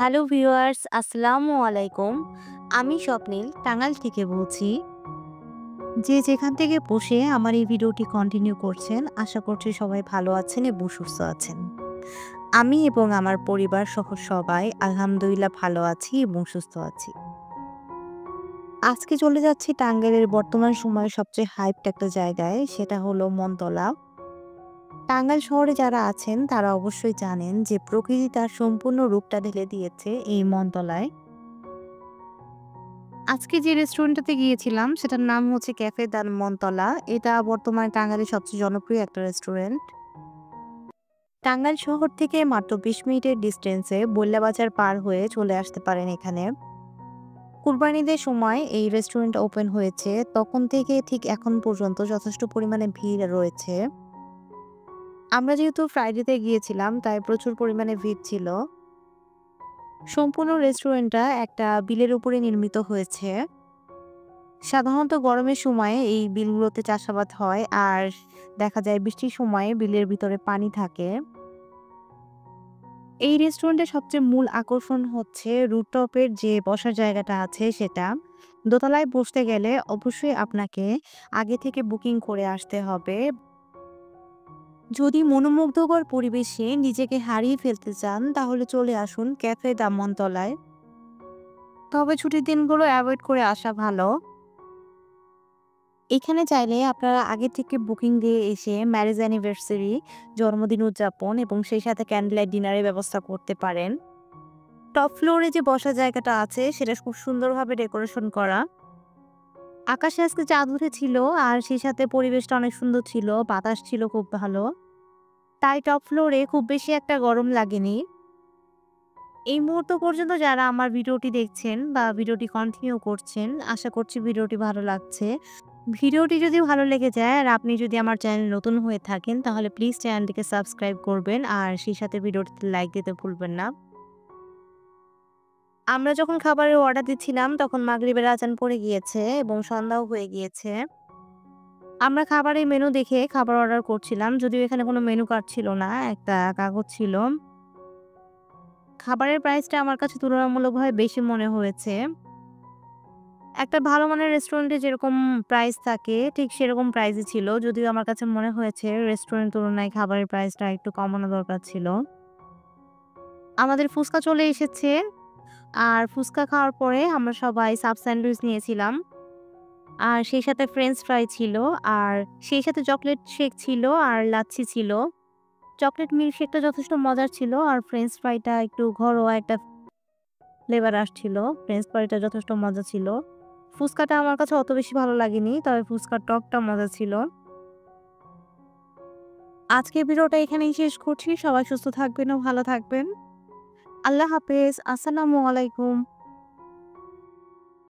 Hello viewers, আসসালামু আলাইকুম। আমি স্বপ্নিল টাঙ্গাইল থেকে বলছি। যে যেখান থেকে বসে আমার এই ভিডিওটি কন্টিনিউ করছেন, আশা করছি সবাই ভালো আছেন এবং সুস্থ আছেন। আমি এবং আমার পরিবার সহ সবাই আলহামদুলিল্লাহ ভালো আছি এবং সুস্থ আছি। আজকে চলে যাচ্ছি টাঙ্গাইলের বর্তমান সময়ে সবচেয়ে হাইপড একটা জায়গায়, সেটা হলো মনতলা। টাঙ্গাইল শহরে যারা আছেন তারা অবশ্যই জানেন যে প্রকৃতি তার সম্পূর্ণ রূপটা ঢেলে দিয়েছে এই মনতলায়। আজকে যে রেস্টুরেন্টটাতে গিয়েছিলাম সেটার নাম হচ্ছে ক্যাফে দ্য মনতলা। এটা বর্তমানে টাঙ্গাইলের সবচেয়ে জনপ্রিয় একটা রেস্টুরেন্ট। টাঙ্গাইল শহর থেকে মাত্র ২০ মিনিটের ডিসটেন্সে বল্যা বাজার পার হয়ে চলে আসতে পারেন এখানে। কুরবানি ঈদের সময় এই রেস্টুরেন্ট ওপেন হয়েছে। তখন থেকে ঠিক এখন পর্যন্ত যথেষ্ট পরিমাণে ভিড় রয়েছে। আমরা যেহেতু ফ্রাইডেতে গিয়েছিলাম তাই প্রচুর পরিমাণে ভিড় ছিল। সম্পূর্ণ রেস্টুরেন্টটা একটা বিলের উপরে নির্মিত হয়েছে। সাধারণত গরমের সময়ে এই বিলগুলোতে চাষাবাদ হয় আর দেখা যায় বৃষ্টির সময়ে বিলের ভিতরে পানি থাকে। এই রেস্টুরেন্টের সবচেয়ে মূল আকর্ষণ হচ্ছে রুফটপের যে বসার জায়গাটা আছে সেটা। দোতলায় বসতে গেলে অবশ্যই আপনাকে আগে থেকে বুকিং করে আসতে হবে। যদি মনোমুগ্ধকর পরিবেশে নিজেকে হারিয়ে ফেলতে চান তাহলে চলে আসুন ক্যাফে দামনতলায়। তবে ছুটির দিনগুলো অ্যাভয়েড করে আসা ভালো। এখানে চাইলে আপনারা আগে থেকে বুকিং দিয়ে এসে ম্যারেজ অ্যানিভার্সারি, জন্মদিন উদযাপন এবং সেই সাথে ক্যান্ডেল লাইট ডিনারের ব্যবস্থা করতে পারেন। টপ ফ্লোরে যে বসার জায়গাটা আছে সেটা খুব সুন্দরভাবে ডেকোরেশন করা। আকাশে আজকে চাঁদ উঠেছিল আর সেই সাথে পরিবেশটা অনেক সুন্দর ছিল, বাতাস ছিল খুব ভালো। তাই টপ ফ্লোরে খুব বেশি একটা গরম লাগেনি। এই মুহূর্ত পর্যন্ত যারা আমার ভিডিওটি দেখছেন বা ভিডিওটি কন্টিনিউ করছেন, আশা করছি ভিডিওটি ভালো লাগছে। ভিডিওটি যদি ভালো লেগে যায় আর আপনি যদি আমার চ্যানেল নতুন হয়ে থাকেন তাহলে প্লিজ চ্যানেলটিকে সাবস্ক্রাইব করবেন আর সেই সাথে ভিডিওটিতে লাইক দিতে ভুলবেন না। আমরা যখন খাবারের অর্ডার দিচ্ছিলাম তখন মাগরিবের আজান পড়ে গিয়েছে এবং সন্ধ্যাও হয়ে গিয়েছে। আমরা খাবারের মেনু দেখে খাবার অর্ডার করছিলাম, যদিও এখানে কোনো মেনু কার্ড ছিল না, একটা কাগজ ছিল। খাবারের প্রাইসটা আমার কাছে তুলনামূলকভাবে বেশি মনে হয়েছে। একটা ভালো মানের রেস্টুরেন্টে যেরকম প্রাইস থাকে ঠিক সেরকম প্রাইসই ছিল। যদিও আমার কাছে মনে হয়েছে রেস্টুরেন্ট তুলনায় খাবারের প্রাইসটা একটু কমানো দরকার ছিল। আমাদের ফুচকা চলে এসেছে। আর ফুচকা খাওয়ার পরে আমরা সবাই সাব স্যান্ডউইচ নিয়েছিলাম। আর সেই সাথে ফ্রেঞ্চ ফ্রাই ছিল। আর সেই সাথে চকলেট শেক ছিল আর লাচ্ছি ছিল। চকলেট মিল্ক শেকটা যথেষ্ট মজার ছিল আর ফ্রেঞ্চ ফ্রাইটা একটু ঘরোয়া একটা ফ্লেভার আসছিল। ফ্রেঞ্চ ফ্রাইটা যথেষ্ট মজা ছিল। ফুচকাটা আমার কাছে অত বেশি ভালো লাগেনি। তবে ফুচকার টকটা মজা ছিল। আজকের ভিডিওটা এখানেই শেষ করছি। সবাই সুস্থ থাকবেন ও ভালো থাকবেন। আল্লাহ হাফেজ। আসসালামু আলাইকুম।